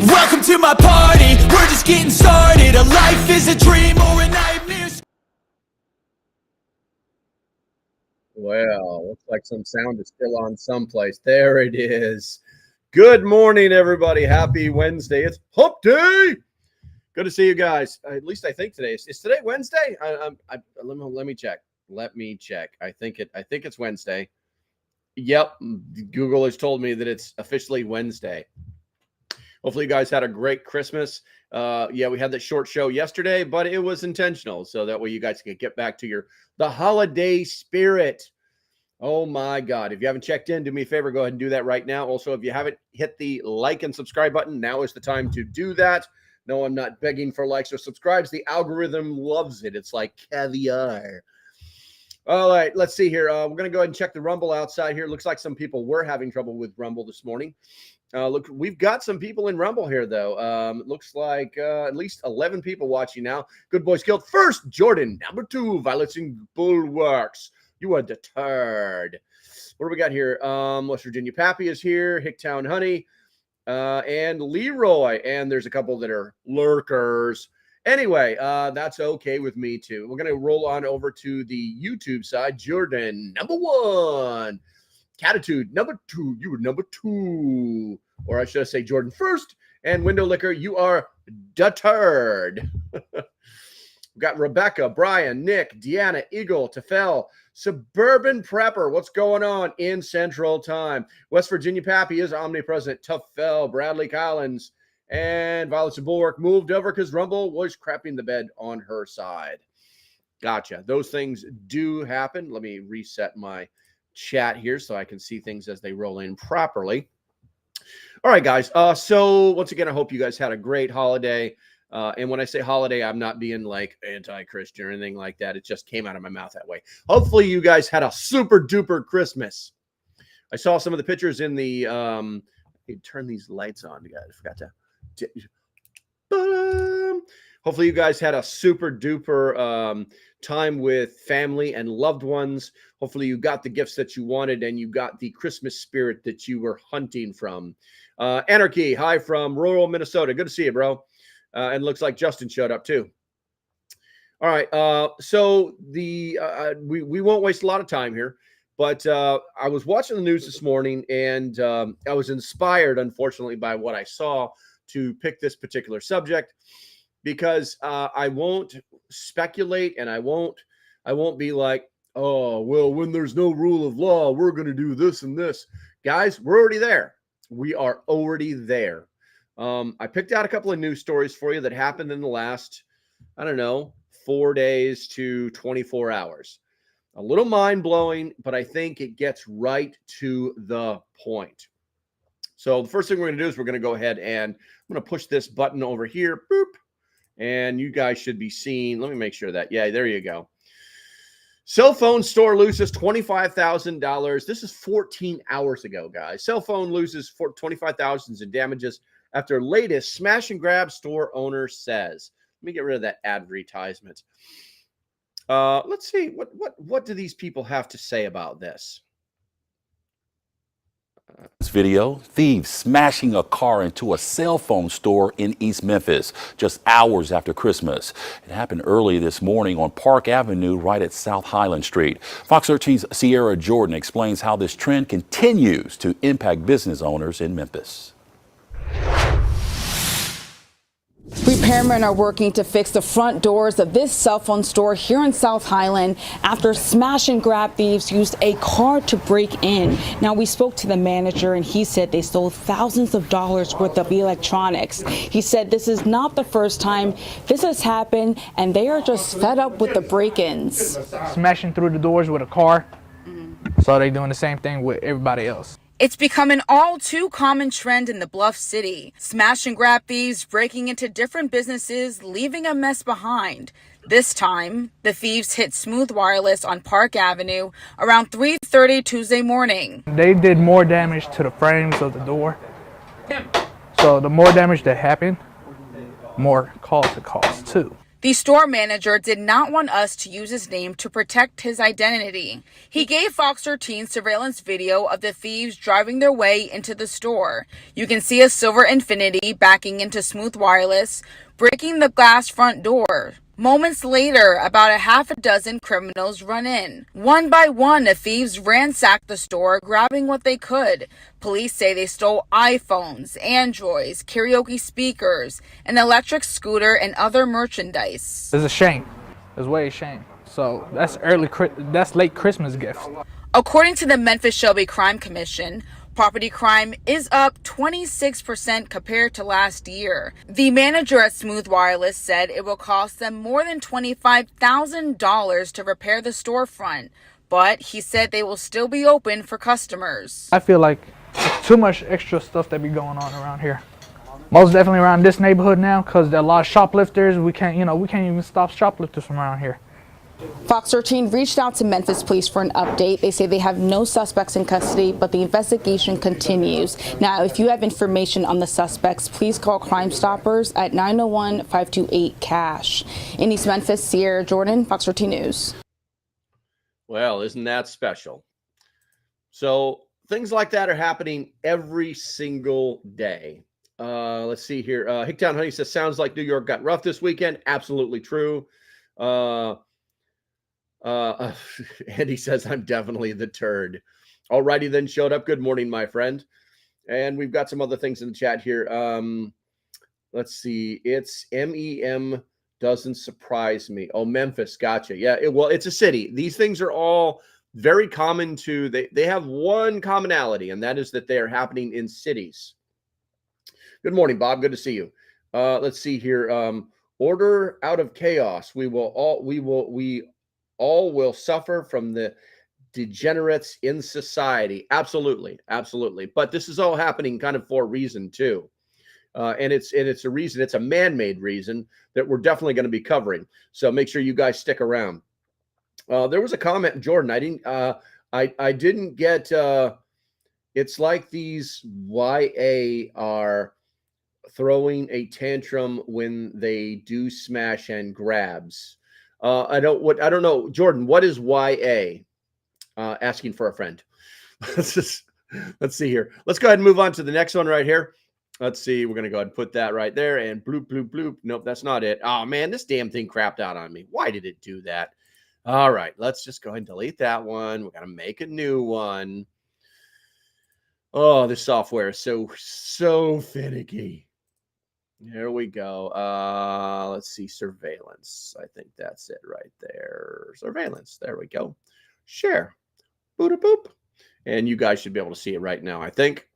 Welcome to my party, we're just getting started. A life is a dream or a nightmare. Well, looks like some sound is still on someplace. There it is. Good morning, everybody. Happy Wednesday. It's Hump Day. Good to see you guys. At least I think today is today Wednesday. Let me check. I think it's Wednesday. Yep, Google has told me that it's officially Wednesday. Hopefully you guys had a great Christmas. Yeah, we had that short show yesterday, but it was intentional. So that way you guys can get back to the holiday spirit. Oh my God. If you haven't checked in, do me a favor, go ahead and do that right now. Also, if you haven't hit the like and subscribe button, now is the time to do that. No, I'm not begging for likes or subscribes. The algorithm loves it. It's like caviar. All right, let's see here. We're going to go ahead and check the Rumble outside here. Looks like some people were having trouble with Rumble this morning. Look, we've got some people in Rumble here, though. It looks like at least 11 people watching now. Good Boys Guild. First, Jordan. Number 2, Violets and Bulwarks. You are deterred. What do we got here? West Virginia Pappy is here. Hicktown Honey. And Leroy. And there's a couple that are lurkers. Anyway, that's okay with me, too. We're going to roll on over to the YouTube side. Jordan, number 1. Catitude, number 2. You were number 2. Or I should say Jordan first. And Window Liquor, you are deterred. We've got Rebecca, Brian, Nick, Deanna, Eagle, Tefel, Suburban Prepper. What's going on in Central Time? West Virginia Pappy is omnipresent. Tefel, Bradley Collins, and Violets and Bulwark moved over because Rumble was crapping the bed on her side. Gotcha. Those things do happen. Let me reset my chat here so I can see things as they roll in properly. All right, guys. So once again, I hope you guys had a great holiday. And when I say holiday, I'm not being like anti-Christian or anything like that. It just came out of my mouth that way. Hopefully you guys had a super duper Christmas. I saw some of the pictures in the, turn these lights on, guys. I forgot to. Hopefully you guys had a super duper time with family and loved ones. Hopefully you got the gifts that you wanted and you got the Christmas spirit that you were hunting from. Anarchy, hi from rural Minnesota. Good to see you, bro. And looks like Justin showed up too. All right. So we won't waste a lot of time here, but I was watching the news this morning and I was inspired, unfortunately, by what I saw to pick this particular subject because I won't speculate and I won't be like, oh, well, when there's no rule of law, we're going to do this and this. Guys, we're already there. We are already there. I picked out a couple of news stories for you that happened in the last, 4 days to 24 hours. A little mind-blowing, but I think it gets right to the point. So the first thing we're going to do is we're going to go ahead and I'm going to push this button over here. Boop. And you guys should be seeing, let me make sure that, yeah, there you go. Cell phone store loses $25,000. This is 14 hours ago, guys. Cell phone loses $25,000 in damages after latest smash and grab store owner says. Let me get rid of that advertisement. Let's see, what do these people have to say about this? This video, thieves smashing a car into a cell phone store in East Memphis just hours after Christmas. It happened early this morning on Park Avenue right at South Highland Street. Fox 13's Sierra Jordan explains how this trend continues to impact business owners in Memphis. Repairmen are working to fix the front doors of this cell phone store here in South Highland after smash and grab thieves used a car to break in. Now, we spoke to the manager and he said they stole thousands of dollars worth of electronics. He said this is not the first time this has happened and they are just fed up with the break-ins. Smashing through the doors with a car, so they're doing the same thing with everybody else. It's become an all too common trend in the Bluff City. Smash and grab thieves breaking into different businesses, leaving a mess behind. This time, the thieves hit Smooth Wireless on Park Avenue around 3:30 Tuesday morning. They did more damage to the frames of the door. So the more damage that happened, more calls it costs too. The store manager did not want us to use his name to protect his identity. He gave Fox 13 surveillance video of the thieves driving their way into the store. You can see a silver Infiniti backing into Smooth Wireless, breaking the glass front door. Moments later, about a half a dozen criminals run in. One by one, the thieves ransacked the store, grabbing what they could. Police say they stole iPhones, Androids, karaoke speakers, an electric scooter, and other merchandise. It's a shame. It's way a shame. So that's late Christmas gift. According to the Memphis Shelby Crime Commission, property crime is up 26% compared to last year. The manager at Smooth Wireless said it will cost them more than $25,000 to repair the storefront, but he said they will still be open for customers. I feel like there's too much extra stuff that be going on around here. Most definitely around this neighborhood now, because there are a lot of shoplifters. We can't even stop shoplifters from around here. Fox 13 reached out to Memphis police for an update. They say they have no suspects in custody, but the investigation continues. Now, if you have information on the suspects, please call Crime Stoppers at 901-528-CASH. In East Memphis, Sierra Jordan, Fox 13 News. Well, isn't that special? So things like that are happening every single day. Let's see here. Hicktown Honey says, sounds like New York got rough this weekend. Absolutely true. Andy says, I'm definitely the turd. Alrighty then, showed up. Good morning, my friend. And we've got some other things in the chat here. Let's see. It's MEM doesn't surprise me. Oh, Memphis. Gotcha. Yeah. Well, it's a city. These things are all very common to, they have one commonality, and that is that they are happening in cities. Good morning, Bob. Good to see you. Let's see here. Order out of chaos. We all will suffer from the degenerates in society. Absolutely. Absolutely. But this is all happening kind of for a reason too. And it's a reason, it's a man-made reason that we're definitely going to be covering. So make sure you guys stick around. There was a comment, Jordan. I didn't get, it's like these YA are throwing a tantrum when they do smash and grabs. I don't know. Jordan, what is YA? Asking for a friend. Let's see here. Let's go ahead and move on to the next one right here. Let's see. We're going to go ahead and put that right there and bloop, bloop, bloop. Nope, that's not it. Oh, man, this damn thing crapped out on me. Why did it do that? All right, let's just go ahead and delete that one. We're going to make a new one. Oh, this software is so finicky. There we go. Let's see. Surveillance. I think that's it right there. Surveillance. There we go. Share. Boop, boop. And you guys should be able to see it right now, I think.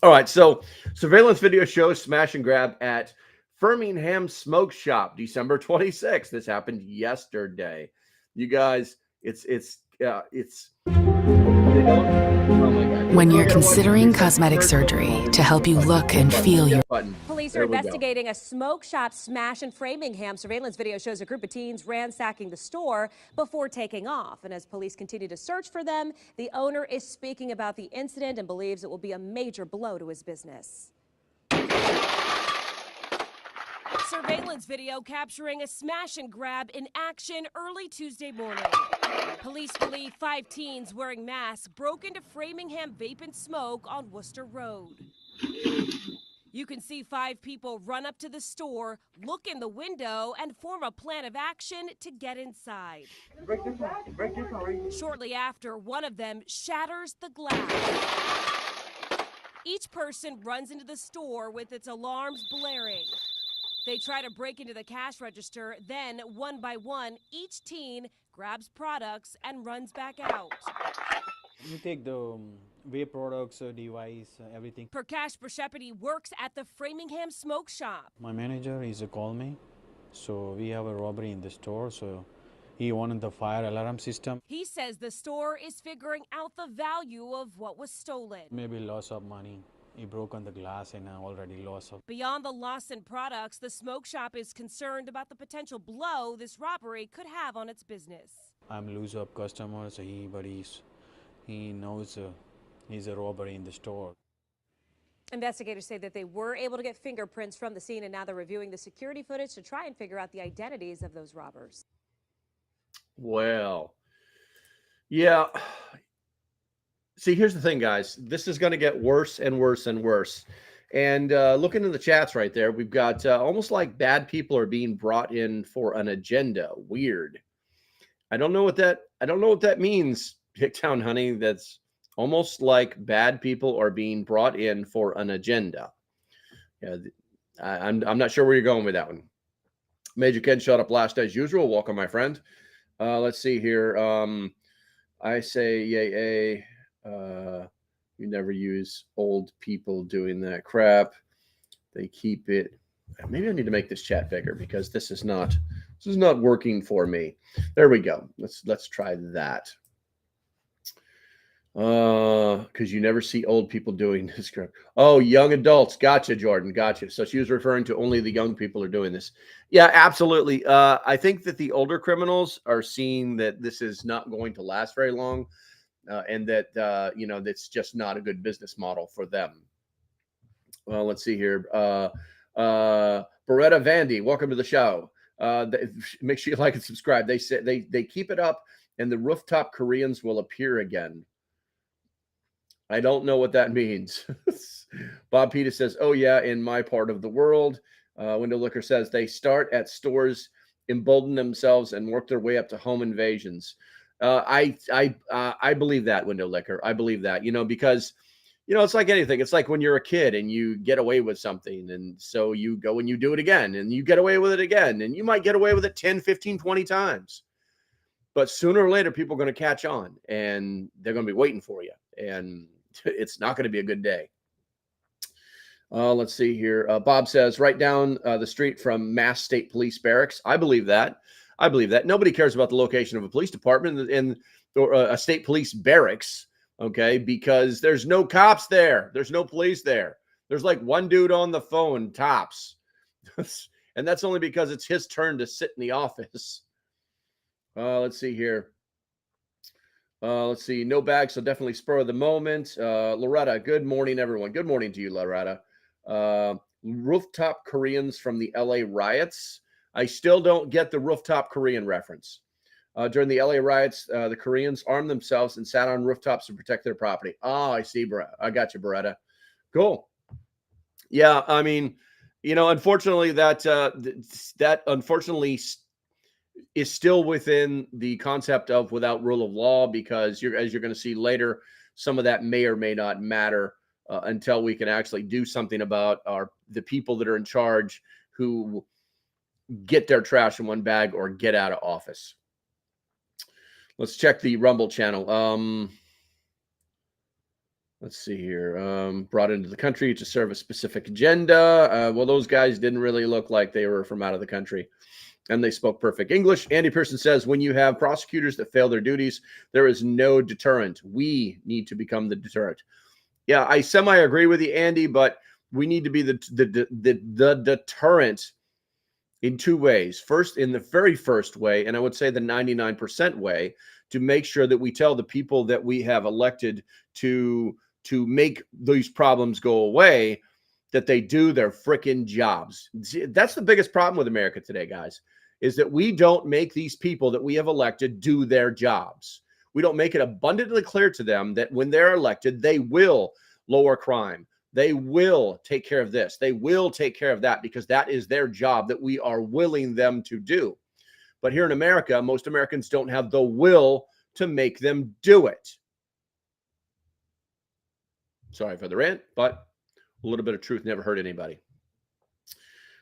All right. So surveillance video shows smash and grab at Framingham Smoke Shop, December 26th. This happened yesterday. You guys, it's when you're considering cosmetic surgery to help you look and feel your button. Police are investigating a smoke shop smash in Framingham. Surveillance video shows a group of teens ransacking the store before taking off. And as police continue to search for them, the owner is speaking about the incident and believes it will be a major blow to his business. Surveillance video capturing a smash and grab in action early Tuesday morning. Police believe 5 teens wearing masks broke into Framingham Vape and Smoke on Worcester Road. You can see 5 people run up to the store, look in the window, and form a plan of action to get inside. Shortly after, one of them shatters the glass. Each person runs into the store with its alarms blaring. They try to break into the cash register, then, one by one, each teen grabs products and runs back out. You take the vape products, device, everything. Prakash Prashepati works at the Framingham Smoke Shop. My manager is called me, so we have a robbery in the store, so he wanted the fire alarm system. He says the store is figuring out the value of what was stolen. Maybe loss of money. He broke on the glass and already lost. Beyond the loss in products, the smoke shop is concerned about the potential blow this robbery could have on its business. I'm lose of customers, but he knows he's a robbery in the store. Investigators say that they were able to get fingerprints from the scene, and now they're reviewing the security footage to try and figure out the identities of those robbers. Well, yeah. See, here's the thing, guys. This is going to get worse and worse and worse. And looking in the chats right there, we've got almost like bad people are being brought in for an agenda. Weird. I don't know what that means, Hicktown Honey. That's almost like bad people are being brought in for an agenda. Yeah, I'm not sure where you're going with that one. Major Ken showed up last as usual. Welcome, my friend. Let's see here. I say yay. You never use old people doing that crap. They keep it. Maybe I need to make this chat bigger because this is not working for me. There we go. Let's try that. Because you never see old people doing this crap. Oh, young adults. Gotcha, Jordan. Gotcha. So she was referring to only the young people are doing this. Yeah, absolutely. I think that the older criminals are seeing that this is not going to last very long, and that that's just not a good business model for them. Well, let's see here. Beretta Vandy, welcome to the show. Make sure you like and subscribe. They say they keep it up, and the rooftop Koreans will appear again. I don't know what that means. Bob Peta says, oh, yeah, in my part of the world. Window Liquor says they start at stores, embolden themselves, and work their way up to home invasions. I believe that, Window Liquor. I believe that, because, it's like anything. It's like when you're a kid and you get away with something. And so you go and you do it again and you get away with it again. And you might get away with it 10, 15, 20 times. But sooner or later, people are going to catch on and they're going to be waiting for you. And it's not going to be a good day. Let's see here. Bob says, right down the street from Mass State Police Barracks. I believe that. Nobody cares about the location of a police department or a state police barracks, okay, because there's no cops there. There's no police there. There's like one dude on the phone, tops. And that's only because it's his turn to sit in the office. Let's see here. Let's see. No bags, so definitely spur of the moment. Loretta, good morning, everyone. Good morning to you, Loretta. Rooftop Koreans from the LA riots. I still don't get the rooftop Korean reference. During the LA riots, the Koreans armed themselves and sat on rooftops to protect their property. Oh, I see, I got you, Beretta. Cool. Yeah, I mean, unfortunately, that unfortunately is still within the concept of without rule of law, because as you're going to see later, some of that may or may not matter until we can actually do something about the people that are in charge who get their trash in one bag or get out of office. Let's check the Rumble channel. Let's see here. Brought into the country to serve a specific agenda. Well, those guys didn't really look like they were from out of the country. And they spoke perfect English. Andy Pearson says, when you have prosecutors that fail their duties, there is no deterrent. We need to become the deterrent. Yeah, I semi-agree with you, Andy, but we need to be the deterrent in two ways. First, in the very first way, and I would say the 99% way, to make sure that we tell the people that we have elected to make these problems go away, that they do their freaking jobs. See, that's the biggest problem with America today, guys, is that we don't make these people that we have elected do their jobs. We don't make it abundantly clear to them that when they're elected, they will lower crime. They will take care of this. They will take care of that, because that is their job that we are willing them to do. But here in America, most Americans don't have the will to make them do it. Sorry for the rant, but a little bit of truth never hurt anybody.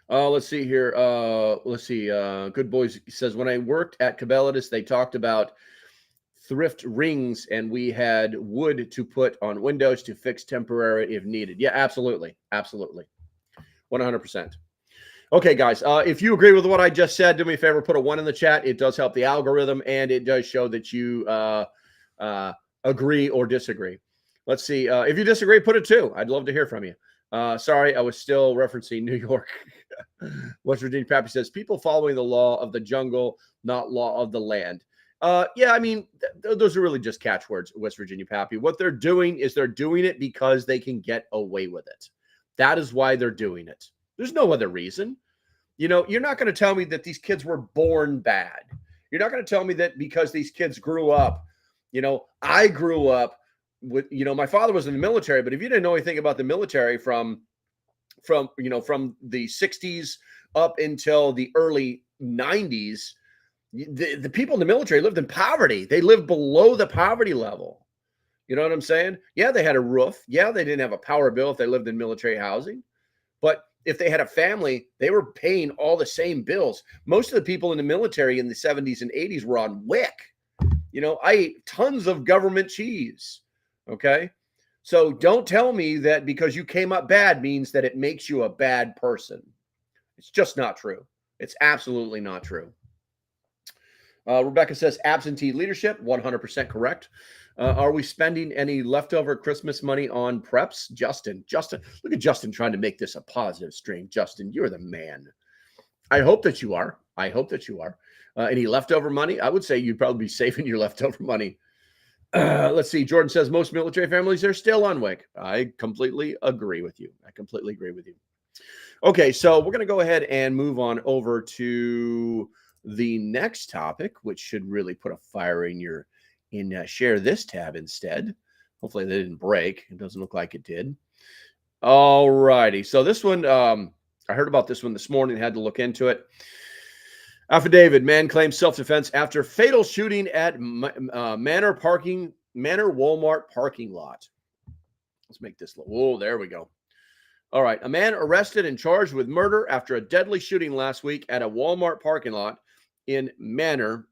Let's see here. Good Boys says, when I worked at Cabela's, they talked about thrift rings, and we had wood to put on windows to fix temporary if needed. Yeah, absolutely. 100%. Okay, guys, if you agree with what I just said, do me a favor, put a 1 in the chat. It does help the algorithm, and it does show that you agree or disagree. Let's see. If you disagree, put a 2. I'd love to hear from you. Sorry, I was still referencing New York. West Virginia Pappy says, people following the law of the jungle, not law of the land. Yeah, I mean, those are really just catchwords, West Virginia Pappy. What they're doing is they're doing it because they can get away with it. That is why they're doing it. There's no other reason. You're not going to tell me that these kids were born bad. You're not going to tell me that because these kids grew up. I grew up with, my father was in the military, but if you didn't know anything about the military from the 60s up until the early 90s, the people in the military lived in poverty. They lived below the poverty level. You know what I'm saying? Yeah, they had a roof. Yeah, they didn't have a power bill if they lived in military housing. But if they had a family, they were paying all the same bills. Most of the people in the military in the 70s and 80s were on WIC. You know, I ate tons of government cheese. Okay. So don't tell me that because you came up bad means that it makes you a bad person. It's just not true. It's absolutely not true. Rebecca says absentee leadership, 100% correct. Are we spending any leftover Christmas money on preps? Justin, look at Justin trying to make this a positive stream. Justin, you're the man. I hope that you are. Any leftover money? I would say you'd probably be saving your leftover money. Let's see. Jordan says most military families are still on WIC. I completely agree with you. Okay, so we're going to go ahead and move on over to the next topic, which should really put a fire in your share this tab instead. Hopefully they didn't break. It doesn't look like it did. All righty. So this one, I heard about this one this morning, had to look into it. Affidavit, man claims self-defense after fatal shooting at Manor Walmart parking lot. Let's make this. Oh, there we go. All right. A man arrested and charged with murder after a deadly shooting last week at a Walmart parking lot in Manor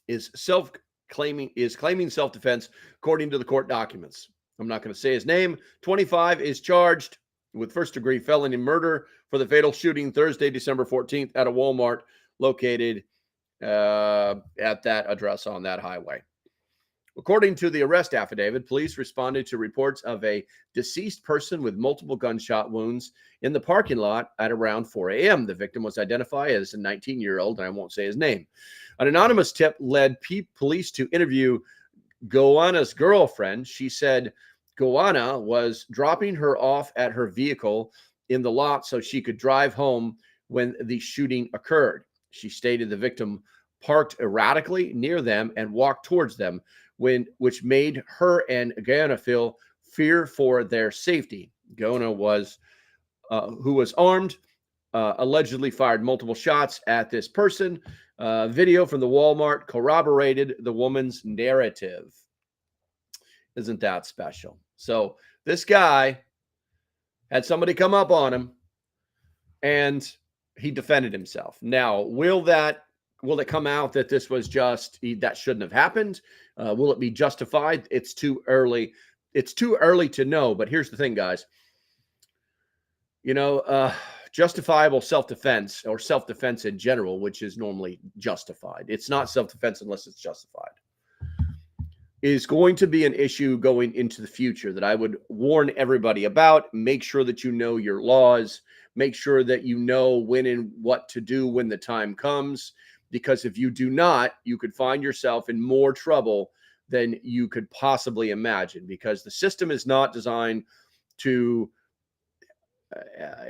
is claiming self-defense, according to the court documents. I'm not going to say his name. 25 is charged with first-degree felony murder for the fatal shooting Thursday, December 14th at a Walmart located at that address on that highway. According to the arrest affidavit, police responded to reports of a deceased person with multiple gunshot wounds in the parking lot at around 4 a.m. The victim was identified as a 19-year-old, and I won't say his name. An anonymous tip led police to interview Goanna's girlfriend. She said Goanna was dropping her off at her vehicle in the lot so she could drive home when the shooting occurred. She stated the victim parked erratically near them and walked towards them, which made her and Goanna feel fear for their safety. Goanna who was armed, allegedly fired multiple shots at this person. Video from the Walmart corroborated the woman's narrative. Isn't that special? So this guy had somebody come up on him, and he defended himself. Now, will it come out that this was that shouldn't have happened? Will it be justified? It's too early. It's too early to know. But here's the thing, guys. Justifiable self-defense or self-defense in general, which is normally justified. It's not self-defense unless it's justified. Is going to be an issue going into the future that I would warn everybody about. Make sure that you know your laws. Make sure that you know when and what to do when the time comes. Because if you do not, you could find yourself in more trouble than you could possibly imagine. Because the system is not designed to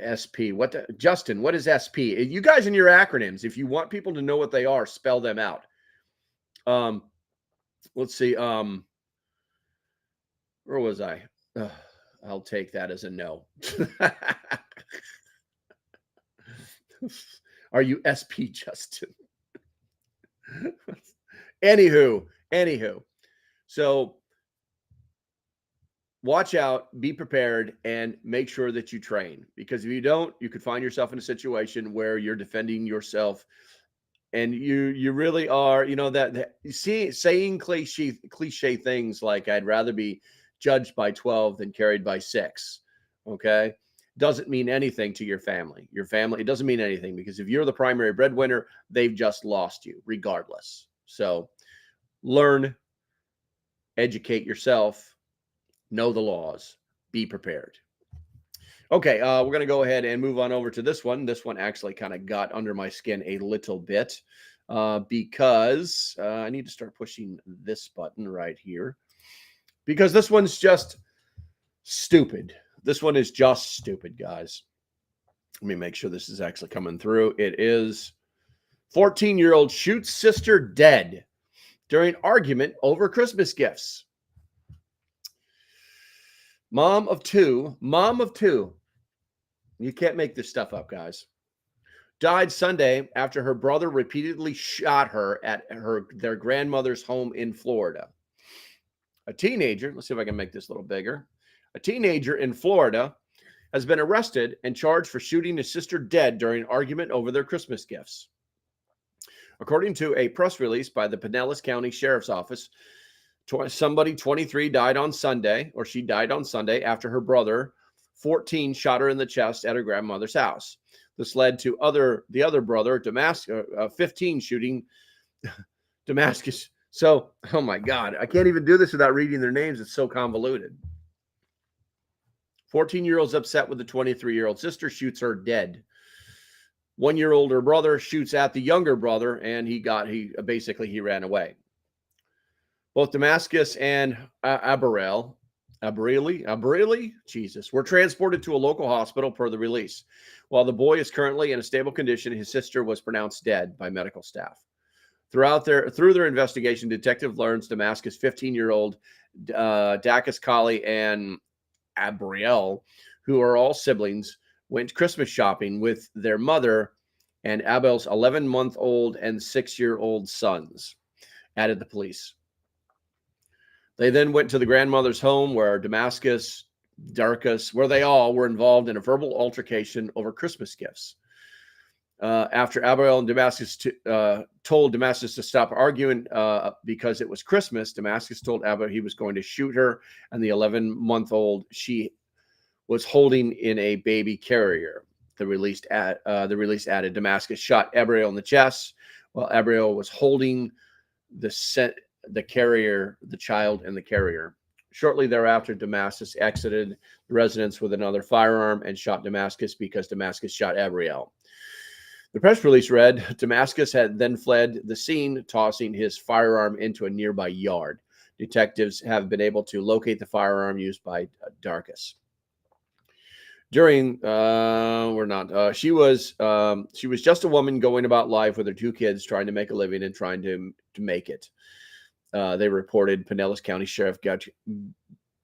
SP. Justin, what is SP? You guys in your acronyms, if you want people to know what they are, spell them out. Let's see. Where was I? I'll take that as a no. Are you SP, Justin? Anywho. So watch out, be prepared, and make sure that you train. Because if you don't, you could find yourself in a situation where you're defending yourself. And you really are, saying cliche things like I'd rather be judged by 12 than carried by 6. Okay. Doesn't mean anything to your family. It doesn't mean anything, because if you're the primary breadwinner, they've just lost you regardless. So learn, educate yourself, know the laws, be prepared. Okay, we're going to go ahead and move on over to this one. This one actually kind of got under my skin a little bit because I need to start pushing this button right here, because this one's just stupid. This one is just stupid, guys. Let me make sure this is actually coming through. It is 14-year-old shoots sister dead during argument over Christmas gifts. Mom of two. You can't make this stuff up, guys. Died Sunday after her brother repeatedly shot her at their grandmother's home in Florida. A teenager, let's see if I can make this a little bigger. A teenager in Florida has been arrested and charged for shooting his sister dead during an argument over their Christmas gifts. According to a press release by the Pinellas County Sheriff's Office, somebody 23 died on Sunday, or she died on Sunday after her brother 14 shot her in the chest at her grandmother's house. This led to the other brother, 15, shooting Damascus. So, oh my God, I can't even do this without reading their names. It's so convoluted. 14-year-old's upset with the 23-year-old sister, shoots her dead. 1-year-older brother shoots at the younger brother, and he ran away. Both Damascus and Abrili, Jesus, were transported to a local hospital per the release. While the boy is currently in a stable condition, his sister was pronounced dead by medical staff. Through their investigation, detective learns Damascus' 15-year-old Dacus Kali and Abriel, who are all siblings, went Christmas shopping with their mother and Abel's 11-month-old and 6-year-old sons, added the police. They then went to the grandmother's home where Damascus, Darcus, where they all were involved in a verbal altercation over Christmas gifts. After Abiel and Damascus told Damascus to stop arguing because it was Christmas, Damascus told Abiel he was going to shoot her and the 11-month-old she was holding in a baby carrier. The release added Damascus shot Abiel in the chest while Abiel was holding the carrier, the child and the carrier. Shortly thereafter, Damascus exited the residence with another firearm and shot Damascus because Damascus shot Abiel. The press release read, Damascus had then fled the scene, tossing his firearm into a nearby yard. Detectives have been able to locate the firearm used by Darcus. She was just a woman going about life with her 2 kids, trying to make a living and trying to make it. They reported Pinellas County Sheriff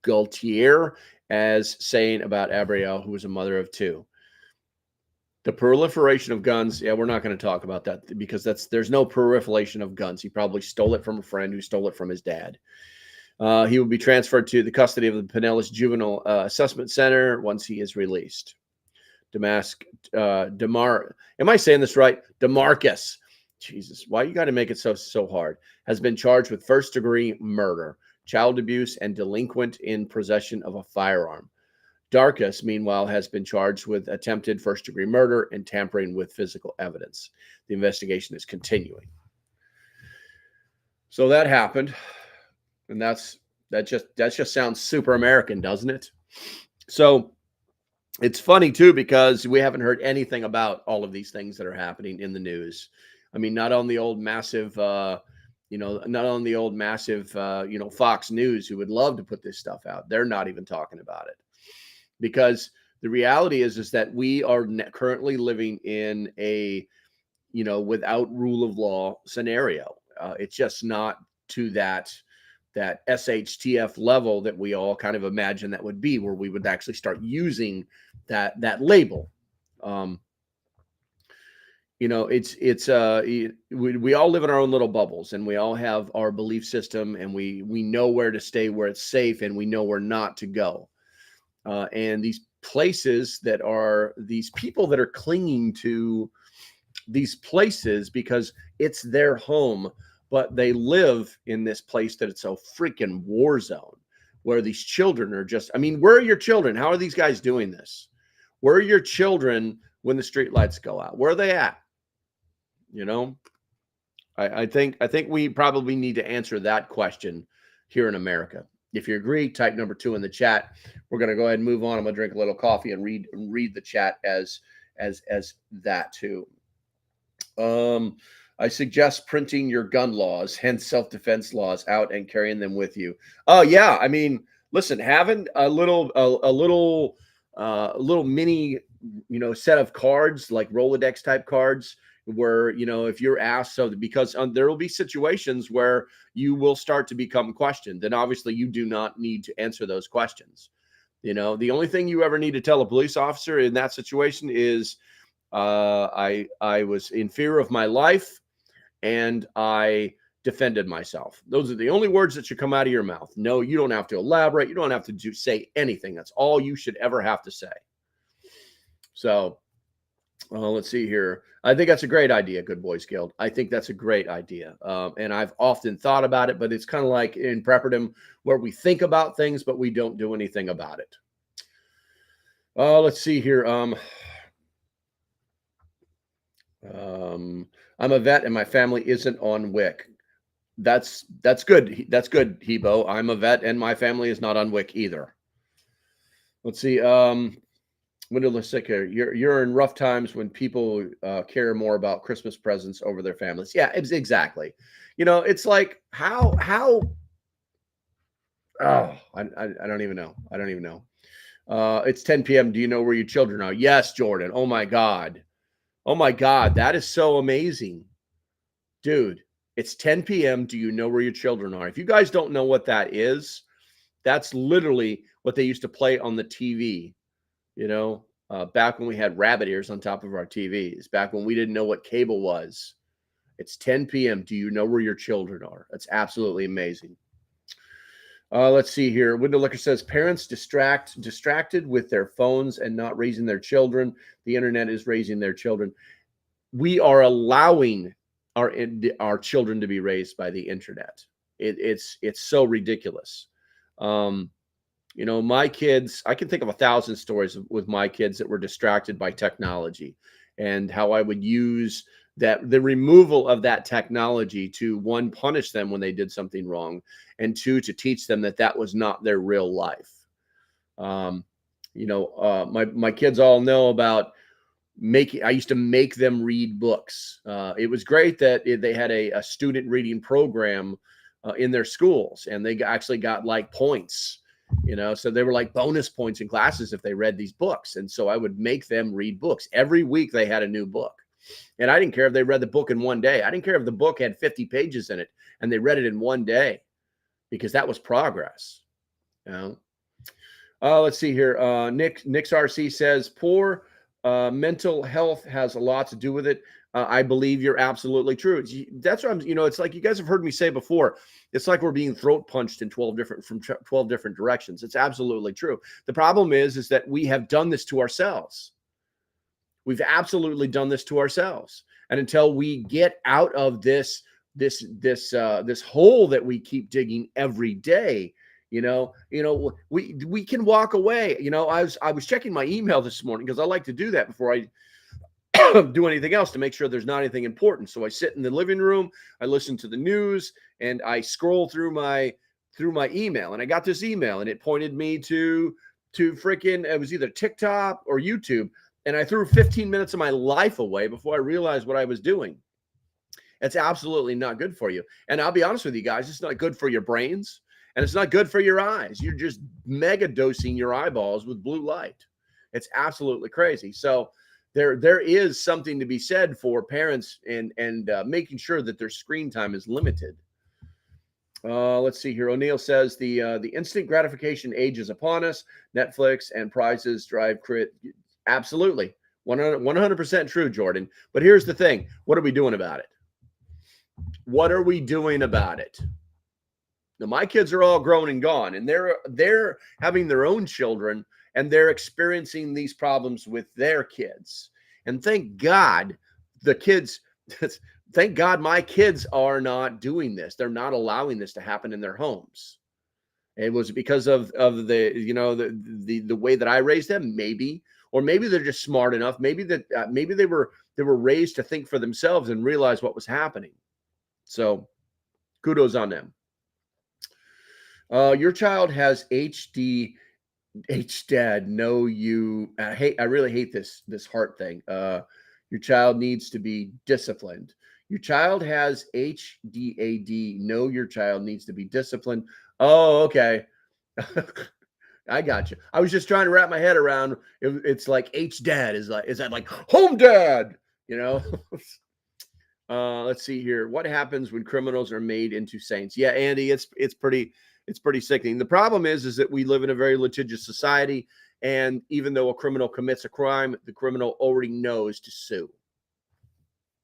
Gaultier as saying about Abrielle, who was a mother of 2. The proliferation of guns, we're not going to talk about that because there's no proliferation of guns. He probably stole it from a friend who stole it from his dad. He will be transferred to the custody of the Pinellas Juvenile Assessment Center once he is released. Am I saying this right? Demarcus. Jesus, why you got to make it so hard? Has been charged with first-degree murder, child abuse, and delinquent in possession of a firearm. Darcus, meanwhile, has been charged with attempted first-degree murder and tampering with physical evidence. The investigation is continuing. So that happened, and that just sounds super American, doesn't it? So it's funny too because we haven't heard anything about all of these things that are happening in the news. I mean, not on the old massive, Fox News, who would love to put this stuff out. They're not even talking about it. Because the reality is that we are currently living in a, without rule of law scenario. It's just not to that SHTF level that we all kind of imagine that would be, where we would actually start using that label. We all live in our own little bubbles, and we all have our belief system, and we know where to stay, where it's safe, and we know where not to go. And these places that are these people that are clinging to these places because it's their home, but they live in this place that it's a freaking war zone where these children are just, where are your children? How are these guys doing this? Where are your children when the street lights go out? Where are they at? I think we probably need to answer that question here in America. If you agree, type number 2 in the chat. We're going to go ahead and move on. I'm going to drink a little coffee and read the chat as that too. I suggest printing your gun laws, hence self-defense laws, out and carrying them with you. Oh yeah, listen, having a little mini, set of cards, like Rolodex type cards, where, if you're asked, because there will be situations where you will start to become questioned, and obviously you do not need to answer those questions. The only thing you ever need to tell a police officer in that situation is, I was in fear of my life and I defended myself. Those are the only words that should come out of your mouth. No, you don't have to elaborate. You don't have to say anything. That's all you should ever have to say. So Let's see here. I think that's a great idea, Good Boys Guild. I think that's a great idea. And I've often thought about it, but it's kind of like in prepperdom where we think about things, but we don't do anything about it. Let's see here. I'm a vet and my family isn't on WIC. That's good. That's good, Hebo. I'm a vet and my family is not on WIC either. Let's see. You're in rough times when people care more about Christmas presents over their families. Yeah, exactly. You know, it's like how I don't even know. I don't even know. It's 10 p.m. Do you know where your children are? Yes, Jordan. Oh my God. Oh my God. That is so amazing. Dude, it's 10 p.m. Do you know where your children are? If you guys don't know what that is, that's literally what they used to play on the TV. You know, back when we had rabbit ears on top of our TVs, back when we didn't know what cable was. It's 10 p.m. Do you know where your children are? That's absolutely amazing. Let's see here. Window Liquor says parents distracted with their phones and not raising their children. The internet is raising their children. We are allowing our children to be raised by the internet. It's so ridiculous. You know, my kids, I can think of 1,000 stories with my kids that were distracted by technology and how I would use the removal of that technology to, one, punish them when they did something wrong, and two, to teach them that was not their real life. You know, my kids all know about I used to make them read books. It was great that they had a student reading program in their schools, and they actually got like points. You know, so they were like bonus points in classes if they read these books. And so I would make them read books. Every week they had a new book. And I didn't care if they read the book in one day. I didn't care if the book had 50 pages in it and they read it in one day, because that was progress. You know? Let's see here. Nick's RC says poor mental health has a lot to do with it. I believe you're absolutely true. That's what you know, it's like you guys have heard me say before. It's like we're being throat punched in 12 different directions. It's absolutely true. The problem is that we have done this to ourselves. We've absolutely done this to ourselves. And until we get out of this hole that we keep digging every day, you know, we can walk away. You know, I was checking my email this morning because I like to do that before I do anything else, to make sure there's not anything important. So I sit in the living room, I listen to the news, and I scroll through my email, and I got this email, and it pointed me to freaking, it was either TikTok or YouTube, and I threw 15 minutes of my life away before I realized what I was doing. It's absolutely not good for you. And I'll be honest with you guys, it's not good for your brains, and it's not good for your eyes. You're just mega dosing your eyeballs with blue light. It's absolutely crazy. So there is something to be said for parents and making sure that their screen time is limited. Let's see here. O'Neill says the instant gratification age is upon us. Netflix and prizes drive crit. Absolutely. 100% true, Jordan. But here's the thing. What are we doing about it? What are we doing about it? Now, my kids are all grown and gone, and they're having their own children, and they're experiencing these problems with their kids. And thank God thank God my kids are not doing this. They're not allowing this to happen in their homes. It was because of the, you know, the way that I raised them, maybe, or maybe they're just smart enough. Maybe maybe they were raised to think for themselves and realize what was happening. So kudos on them. Your child has HD. Dad, no, you. I really hate this heart thing. Your child needs to be disciplined. Your child has HDAD. No, your child needs to be disciplined. Oh, okay. I got you. I was just trying to wrap my head around. It's like H-Dad is that like home dad? You know. Let's see here. What happens when criminals are made into saints? Yeah, Andy, it's pretty sickening. The problem is that we live in a very litigious society, and even though a criminal commits a crime, the criminal already knows to sue.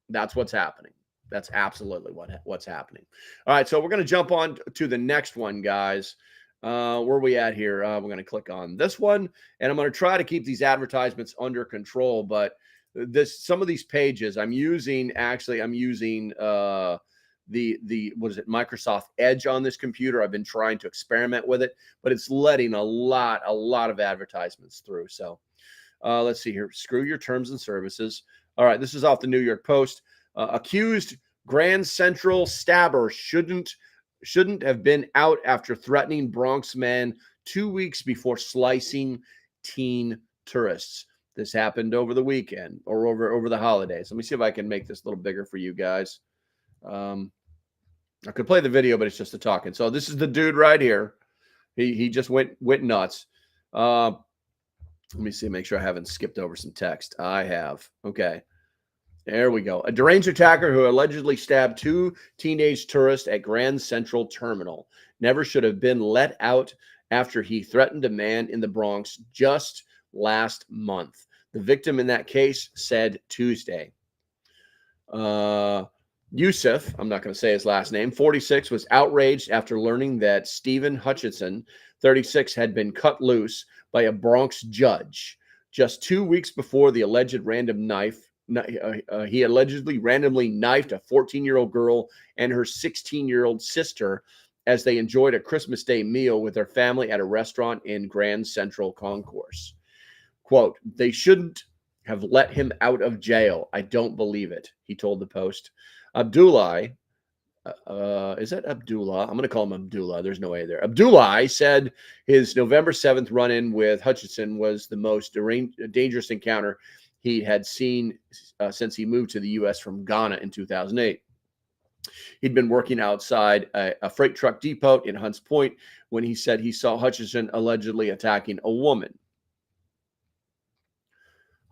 That's what's happening. That's absolutely what's happening. All right, so we're going to jump on to the next one, guys. Where are we at here? We're going to click on this one, and I'm going to try to keep these advertisements under control, but some of these pages I'm using the what is it, Microsoft Edge on this computer. I've been trying to experiment with it, but it's letting a lot of advertisements through. So let's see here. Screw your terms and services. All right, this is off the New York Post. Accused Grand Central stabber shouldn't have been out after threatening Bronx man 2 weeks before slicing teen tourists. This happened over the weekend or over the holidays. Let me see if I can make this a little bigger for you guys. I could play the video, but it's just the talking. So this is the dude right here. He just went nuts. Let me see, make sure I haven't skipped over some text. I have. Okay. There we go. A deranged attacker who allegedly stabbed 2 teenage tourists at Grand Central Terminal never should have been let out after he threatened a man in the Bronx just last month. The victim in that case said Tuesday. Yusuf, I'm not going to say his last name, 46, was outraged after learning that Stephen Hutchinson, 36, had been cut loose by a Bronx judge just 2 weeks before the alleged random knife. He allegedly randomly knifed a 14-year-old girl and her 16-year-old sister as they enjoyed a Christmas Day meal with their family at a restaurant in Grand Central Concourse. Quote, "They shouldn't have let him out of jail. I don't believe it," he told the Post. Abdullah, is that Abdullah? I'm going to call him Abdullah. There's no way there. Abdullah said his November 7th run-in with Hutchinson was the most dangerous encounter he had seen since he moved to the U.S. from Ghana in 2008. He'd been working outside a freight truck depot in Hunts Point when he said he saw Hutchinson allegedly attacking a woman.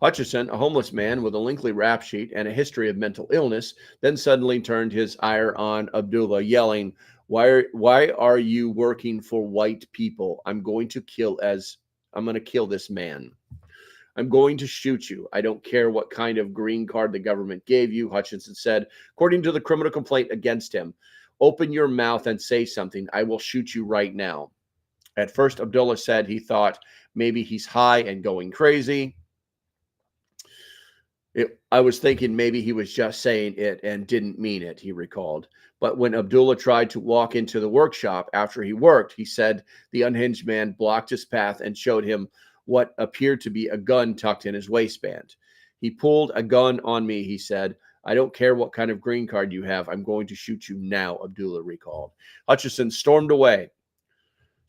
Hutchinson, a homeless man with a lengthy rap sheet and a history of mental illness, then suddenly turned his ire on Abdullah, yelling, Why are you working for white people? I'm going to kill this man. I'm going to shoot you. I don't care what kind of green card the government gave you," Hutchinson said, according to the criminal complaint against him. "Open your mouth and say something. I will shoot you right now." At first, Abdullah said he thought maybe he's high and going crazy. I was thinking maybe he was just saying it and didn't mean it, he recalled. But when Abdullah tried to walk into the workshop after he worked, he said the unhinged man blocked his path and showed him what appeared to be a gun tucked in his waistband. "He pulled a gun on me," he said. "I don't care what kind of green card you have. I'm going to shoot you now," Abdullah recalled. Hutchinson stormed away.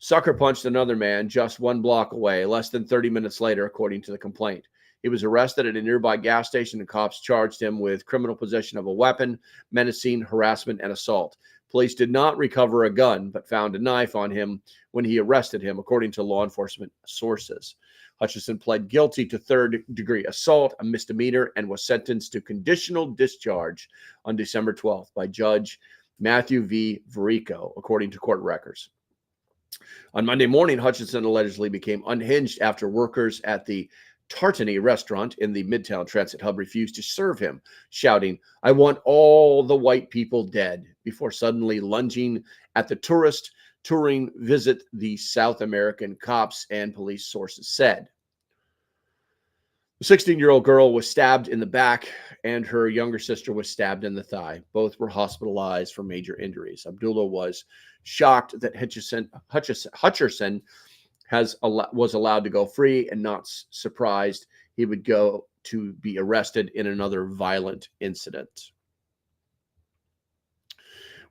Sucker punched another man just 1 block away, less than 30 minutes later, according to the complaint. He was arrested at a nearby gas station, and cops charged him with criminal possession of a weapon, menacing, harassment, and assault. Police did not recover a gun, but found a knife on him when he arrested him, according to law enforcement sources. Hutchinson pled guilty to third-degree assault, a misdemeanor, and was sentenced to conditional discharge on December 12th by Judge Matthew V. Varico, according to court records. On Monday morning, Hutchinson allegedly became unhinged after workers at the Tartany restaurant in the Midtown Transit Hub refused to serve him, shouting, "I want all the white people dead," before suddenly lunging at the tourist touring visit, the South American cops and police sources said. The 16-year-old girl was stabbed in the back, and her younger sister was stabbed in the thigh. Both were hospitalized for major injuries. Abdullah was shocked that Hutchinson was allowed to go free, and not surprised he would go to be arrested in another violent incident.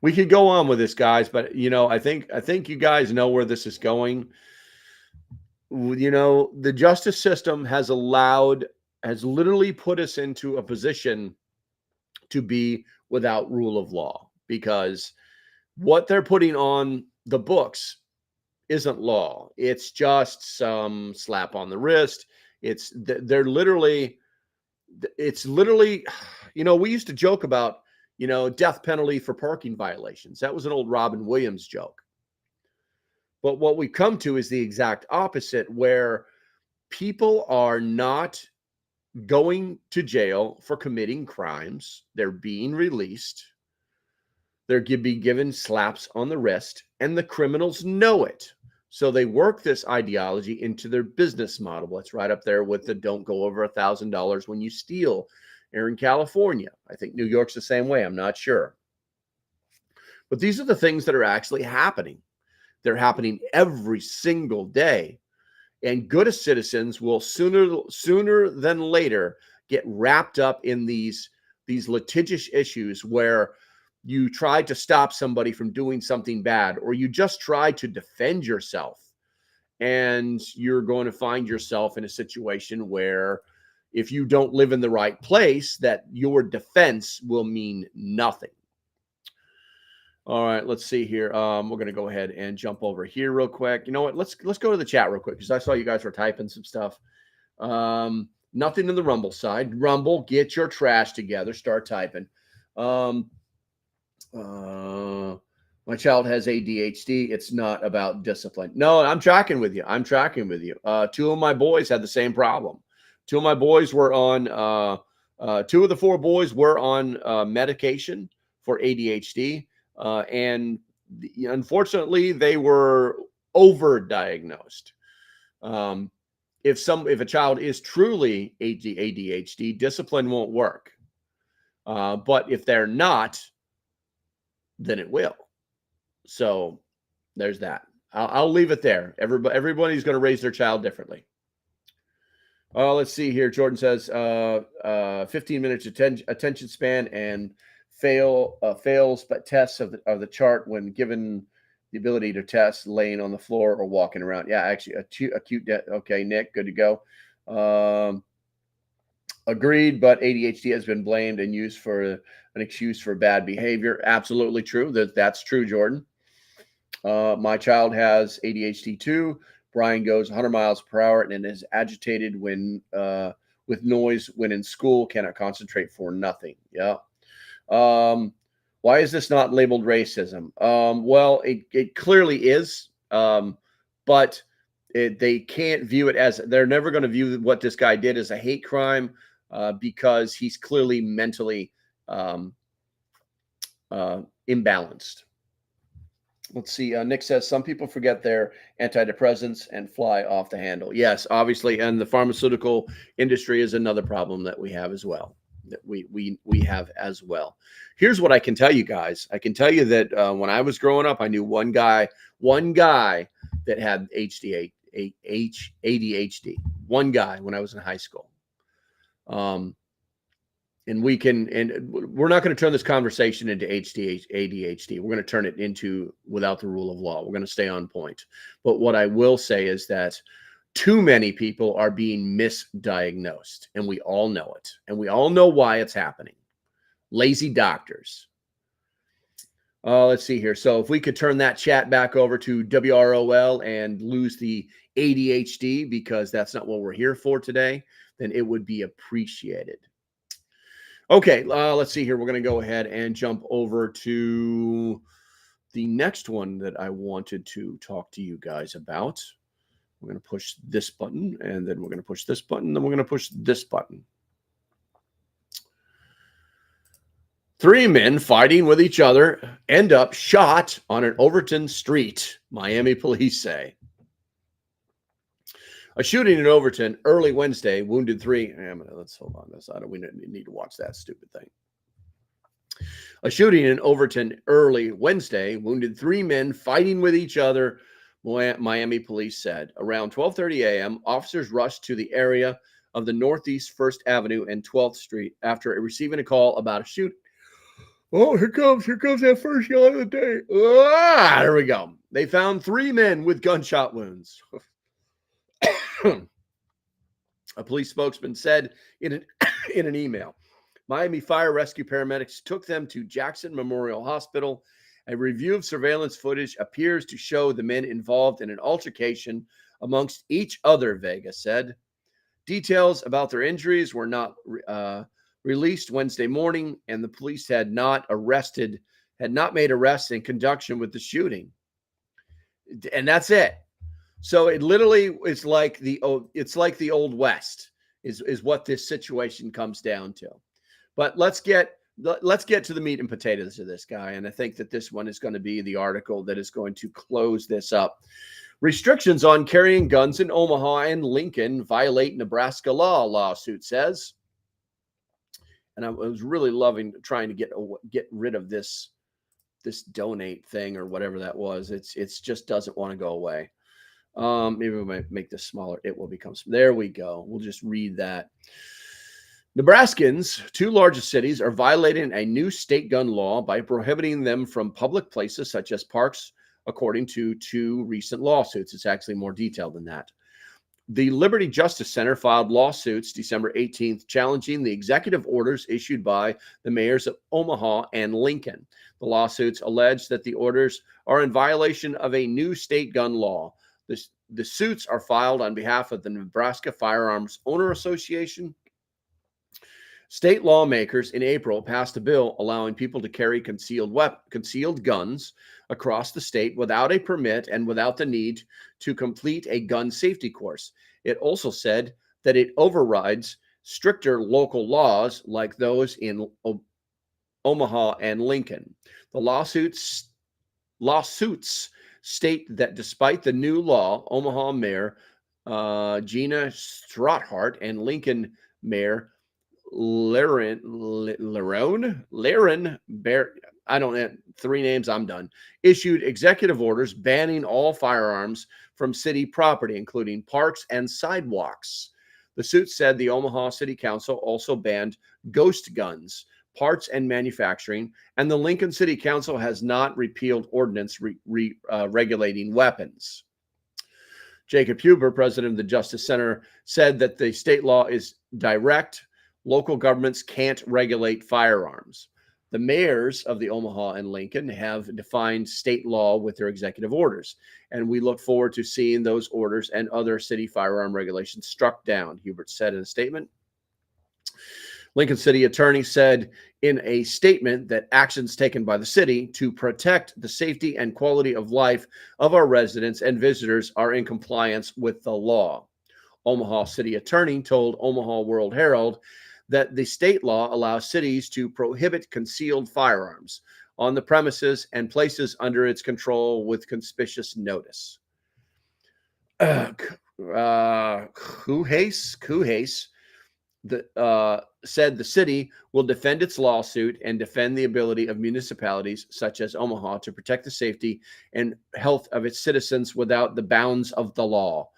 We could go on with this, guys, but I think you guys know where this is going. The justice system has literally put us into a position to be without rule of law, because what they're putting on the books isn't law. It's just some slap on the wrist. It's literally, we used to joke about, death penalty for parking violations. That was an old Robin Williams joke. But what we've come to is the exact opposite, where people are not going to jail for committing crimes. They're being released. They're being given slaps on the wrist, and the criminals know it. So they work this ideology into their business model. It's right up there with the don't go over $1,000 when you steal here in California. I think New York's the same way. I'm not sure. But these are the things that are actually happening. They're happening every single day. And good citizens will sooner than later get wrapped up in these litigious issues where you try to stop somebody from doing something bad, or you just try to defend yourself. And you're going to find yourself in a situation where if you don't live in the right place, that your defense will mean nothing. All right, let's see here. We're going to go ahead and jump over here real quick. You know what? Let's go to the chat real quick because I saw you guys were typing some stuff. Nothing in the Rumble side. Rumble, get your trash together. Start typing. My child has ADHD. It's not about discipline. No, I'm tracking with you. Two of my boys had the same problem. Two of my boys were on. Two of the four boys were on medication for ADHD. And unfortunately, they were overdiagnosed. If a child is truly ADHD, discipline won't work. But if they're not, then it will. So there's that. I'll leave it there. Everybody's going to raise their child differently. Let's see here. Jordan says 15 minutes attention span and fails but tests of the chart when given the ability to test laying on the floor or walking around. Yeah, actually acute okay, Nick, good to go. Agreed, but ADHD has been blamed and used for an excuse for bad behavior. Absolutely true. That's true, Jordan. My child has ADHD too. Brian goes 100 miles per hour and is agitated when with noise when in school, cannot concentrate for nothing. Yeah. Why is this not labeled racism? Well, it clearly is, but they can't view it as, they're never going to view what this guy did as a hate crime because he's clearly mentally imbalanced. Let's see. Nick says some people forget their antidepressants and fly off the handle. Yes, obviously, and the pharmaceutical industry is another problem that we have as well. That we have as well. Here's what I can tell you guys. I can tell you that when I was growing up, I knew one guy that had ADHD. One guy when I was in high school. And we're not going to turn this conversation into ADHD. We're going to turn it into without the rule of law. We're going to stay on point. But what I will say is that too many people are being misdiagnosed, and we all know it. And we all know why it's happening. Lazy doctors. Let's see here. So if we could turn that chat back over to WROL and lose the ADHD, because that's not what we're here for today, then it would be appreciated. Okay, let's see here. We're going to go ahead and jump over to the next one that I wanted to talk to you guys about. We're going to push this button, and then we're going to push this button, then we're going to push this button. 3 men fighting with each other end up shot on an Overton street, Miami police say. A shooting in Overton early Wednesday wounded 3. Let's hold on this. We need to watch that stupid thing. A shooting in Overton early Wednesday wounded 3 men fighting with each other, Miami police said. Around 12:30 a.m., officers rushed to the area of the Northeast 1st Avenue and 12th Street after receiving a call about a shooting. Oh, here comes that first shot of the day. There we go. They found 3 men with gunshot wounds. A police spokesman said in an email, Miami Fire Rescue paramedics took them to Jackson Memorial Hospital. A review of surveillance footage appears to show the men involved in an altercation amongst each other, Vega said. Details about their injuries were not released Wednesday morning, and the police had not made arrests in conjunction with the shooting. And that's it. So it literally is like the Old West is what this situation comes down to. But let's get to the meat and potatoes of this guy. And I think that this one is going to be the article that is going to close this up. Restrictions on carrying guns in Omaha and Lincoln violate Nebraska law, lawsuit says. And I was really loving trying to get rid of this donate thing or whatever that was. It's just doesn't want to go away. Maybe we might make this smaller. It will become. There we go. We'll just read that. Nebraskans, 2 largest cities, are violating a new state gun law by prohibiting them from public places such as parks, according to 2 recent lawsuits. It's actually more detailed than that. The Liberty Justice Center filed lawsuits December 18th, challenging the executive orders issued by the mayors of Omaha and Lincoln. The lawsuits allege that the orders are in violation of a new state gun law. The suits are filed on behalf of the Nebraska Firearms Owner Association. State lawmakers in April passed a bill allowing people to carry concealed guns across the state without a permit and without the need to complete a gun safety course. It also said that it overrides stricter local laws like those in Omaha and Lincoln. The lawsuits state that despite the new law, Omaha Mayor Gina Straughart and Lincoln Mayor Laren Bear, I don't know, 3 names, I'm done, issued executive orders banning all firearms from city property, including parks and sidewalks. The suit said the Omaha City Council also banned ghost guns, parts and manufacturing, and the Lincoln City Council has not repealed ordinance regulating weapons. Jacob Huber, president of the Justice Center, said that the state law is direct. Local governments can't regulate firearms. The mayors of the Omaha and Lincoln have defined state law with their executive orders, and we look forward to seeing those orders and other city firearm regulations struck down, Hubert said in a statement. Lincoln City attorney said in a statement that actions taken by the city to protect the safety and quality of life of our residents and visitors are in compliance with the law. Omaha City attorney told Omaha World Herald that the state law allows cities to prohibit concealed firearms on the premises and places under its control with conspicuous notice. Kuhase said the city will defend its lawsuit and defend the ability of municipalities such as Omaha to protect the safety and health of its citizens without the bounds of the law.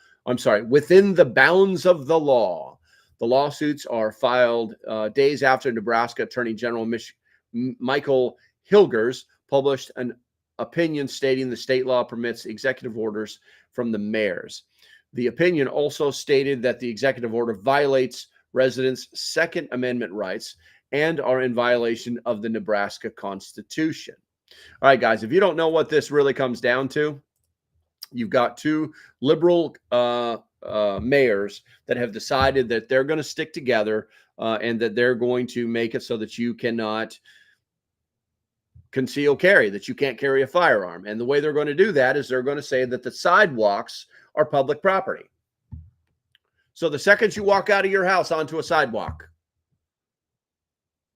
Within the bounds of the law. The lawsuits are filed days after Nebraska Attorney General Michael Hilgers published an opinion stating the state law permits executive orders from the mayors. The opinion also stated that the executive order violates residents' Second Amendment rights and are in violation of the Nebraska Constitution. All right, guys, if you don't know what this really comes down to, you've got 2 liberal mayors that have decided that they're going to stick together and that they're going to make it so that you cannot conceal carry, that you can't carry a firearm. And the way they're going to do that is they're going to say that the sidewalks are public property. So the second you walk out of your house onto a sidewalk,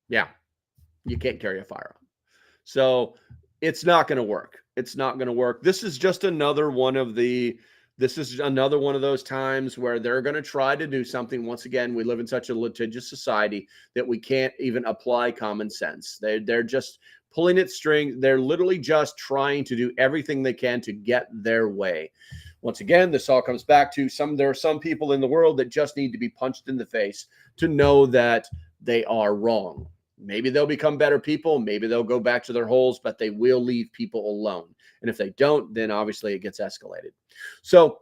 you can't carry a firearm. So it's not going to work. It's not going to work. This is just another one of those times where they're going to try to do something. Once again, we live in such a litigious society that we can't even apply common sense. They're just pulling at strings. They're literally just trying to do everything they can to get their way. Once again, this all comes back to there are some people in the world that just need to be punched in the face to know that they are wrong. Maybe they'll become better people. Maybe they'll go back to their holes, but they will leave people alone. And if they don't, then obviously it gets escalated. So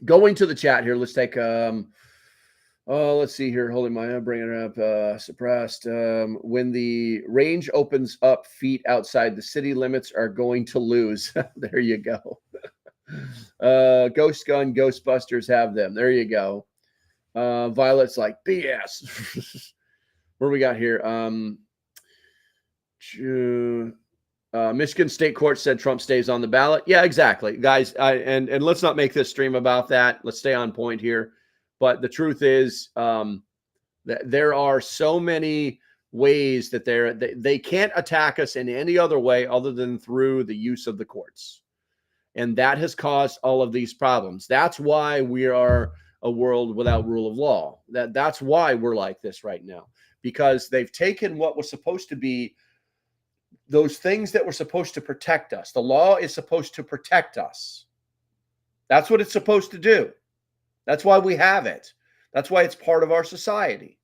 going to the chat here, let's take, let's see here. Holding my, bringing it up, suppressed. When the range opens up, feet outside the city limits are going to lose. There you go. Ghost gun, Ghostbusters have them. There you go. Violet's like BS. What do we got here? Michigan State Court said Trump stays on the ballot. Yeah, exactly, guys. And let's not make this stream about that. Let's stay on point here. But the truth is that there are so many ways that they can't attack us in any other way other than through the use of the courts. And that has caused all of these problems. That's why we are a world without rule of law. That's why we're like this right now, because they've taken what was supposed to be those things that were supposed to protect us. The law is supposed to protect us. That's what it's supposed to do. That's why we have it. That's why it's part of our society.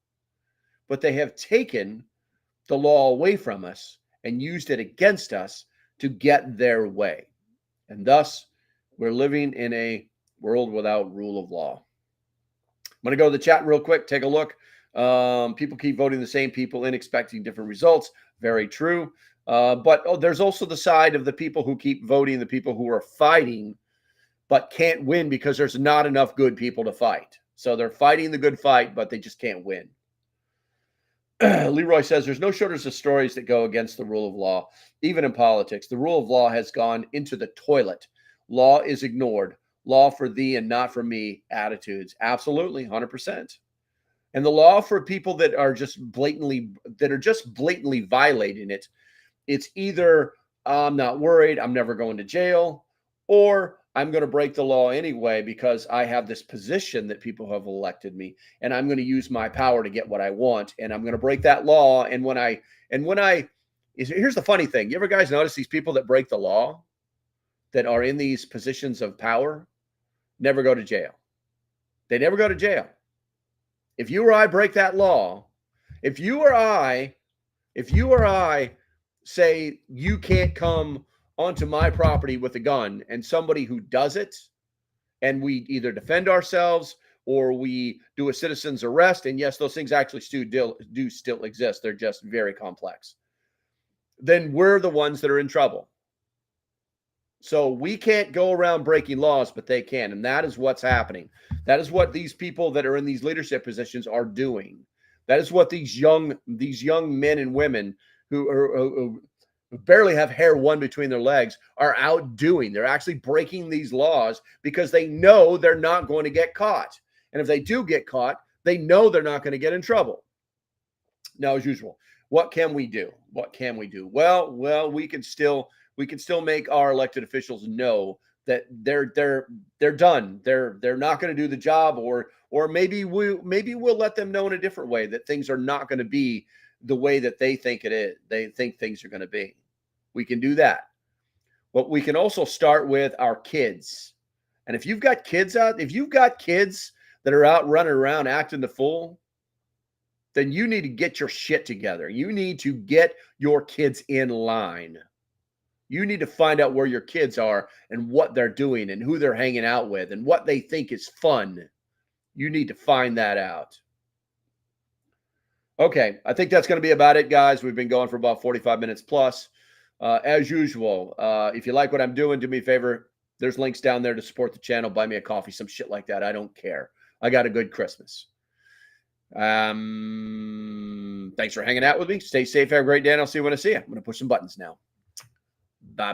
But they have taken the law away from us and used it against us to get their way. And thus, we're living in a world without rule of law. I'm going to go to the chat real quick, take a look. People keep voting the same people in, expecting different results. Very true. But there's also the side of the people who keep voting, the people who are fighting, but can't win because there's not enough good people to fight. So they're fighting the good fight, but they just can't win. Leroy says there's no shortage of stories that go against the rule of law, even in politics. The rule of law has gone into the toilet. Law is ignored. Law for thee and not for me attitudes. Absolutely, 100%. And the law for people that are just blatantly violating it, it's either I'm not worried, I'm never going to jail, or I'm going to break the law anyway because I have this position that people have elected me, and I'm going to use my power to get what I want, and I'm going to break that law. And here's the funny thing. You ever guys notice these people that break the law that are in these positions of power never go to jail? They never go to jail. If you or I break that law, if you or I say you can't come onto my property with a gun, and somebody who does it, and we either defend ourselves or we do a citizen's arrest, and yes, those things actually do still exist. They're just very complex. Then we're the ones that are in trouble. So we can't go around breaking laws, but they can. And that is what's happening. That is what these people that are in these leadership positions are doing. That is what these young men and women who barely have hair one between their legs are out doing. They're actually breaking these laws because they know they're not going to get caught. And if they do get caught, they know they're not going to get in trouble. Now, as usual, what can we do? What can we do? Well, we can still make our elected officials know that they're done. They're not going to do the job, or maybe we'll let them know in a different way that things are not going to be the way that they think it is. They think things are going to be. We can do that. But we can also start with our kids. And if you've got kids that are out running around acting the fool, then you need to get your shit together. You need to get your kids in line. You need to find out where your kids are and what they're doing and who they're hanging out with and what they think is fun. You need to find that out. Okay, I think that's going to be about it, guys. We've been going for about 45 minutes plus. As usual, if you like what I'm doing, do me a favor. There's links down there to support the channel. Buy me a coffee, some shit like that. I don't care. I got a good Christmas. Thanks for hanging out with me. Stay safe. Have a great day, and I'll see you when I see you. I'm going to push some buttons now.